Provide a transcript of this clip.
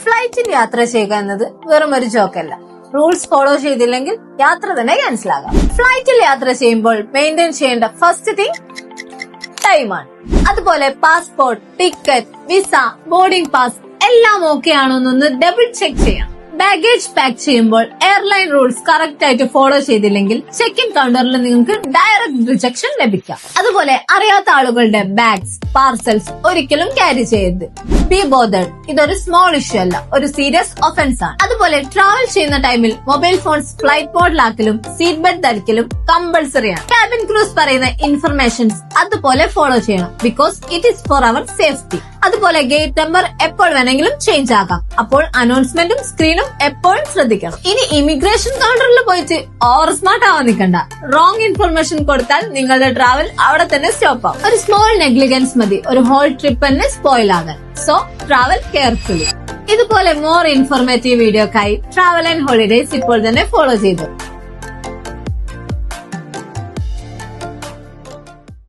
ഫ്ലൈറ്റിൽ യാത്ര ചെയ്യുക എന്നത് വെറും ഒരു ജോക്കല്ല. റൂൾസ് ഫോളോ ചെയ്തില്ലെങ്കിൽ യാത്ര തന്നെ ക്യാൻസൽ ആകാം. ഫ്ലൈറ്റിൽ യാത്ര ചെയ്യുമ്പോൾ മെയിൻറ്റെയിൻ ചെയ്യേണ്ട ഫസ്റ്റ് തിങ് ടൈമാണ്. അതുപോലെ passport, ticket, visa, boarding pass എല്ലാം ഓക്കെ ആണോ എന്നൊന്ന് ഡബിൾ ചെക്ക് ചെയ്യാം. ബാഗേജ് പാക്ക് ചെയ്യുമ്പോൾ എയർലൈൻ റൂൾസ് കറക്റ്റ് ആയിട്ട് ഫോളോ ചെയ്തില്ലെങ്കിൽ ചെക്ക് ഇൻ കൗണ്ടറിൽ നിങ്ങൾക്ക് ഡയറക്റ്റ് റിജക്ഷൻ ലഭിക്കാം. അതുപോലെ അറിയാത്ത ആളുകളുടെ ബാഗ്സ്, പാർസൽസ് ഒരിക്കലും ക്യാരി ചെയ്യരുത്. ബി ബോതേർഡ്, ഇതൊരു സ്മോൾ ഇഷ്യൂ അല്ല, ഒരു സീരിയസ് ഒഫൻസ് ആണ്. അതുപോലെ ട്രാവൽ ചെയ്യുന്ന ടൈമിൽ മൊബൈൽ ഫോൺസ് ഫ്ലൈറ്റ് മോഡിലാക്കലും സീറ്റ് ബെൽറ്റ് ധരിക്കലും കമ്പൾസറി ആണ്. ക്യാബിൻ ക്രൂസ് പറയുന്ന ഇൻഫർമേഷൻസ് അതുപോലെ ഫോളോ ചെയ്യണം, because it is for our safety. അതുപോലെ ഗേറ്റ് നമ്പർ എപ്പോൾ വേണമെങ്കിലും ചേഞ്ച് ആകാം, അപ്പോൾ അനൗൺസ്മെന്റും സ്ക്രീനും എപ്പോഴും ശ്രദ്ധിക്കണം. ഇനി ഇമിഗ്രേഷൻ കൗണ്ടറിൽ പോയിട്ട് ഓവർ സ്മാർട്ട് ആവാൻ നിൽക്കണ്ട. റോങ് ഇൻഫർമേഷൻ കൊടുത്താൽ നിങ്ങളുടെ ട്രാവൽ അവിടെ തന്നെ സ്റ്റോപ്പ് ആവും. ഒരു സ്മോൾ നെഗ്ലിജൻസ് മതി ഒരു ഹോൾ ട്രിപ്പ് തന്നെ സ്പോയിൽ ആകാൻ. So travel carefully. ഇതുപോലെ മോർ ഇൻഫോർമേറ്റീവ് വീഡിയോക്കായി ട്രാവൽ ആൻഡ് ഹോളിഡേസ് ഇപ്പോൾ തന്നെ ഫോളോ ചെയ്തു.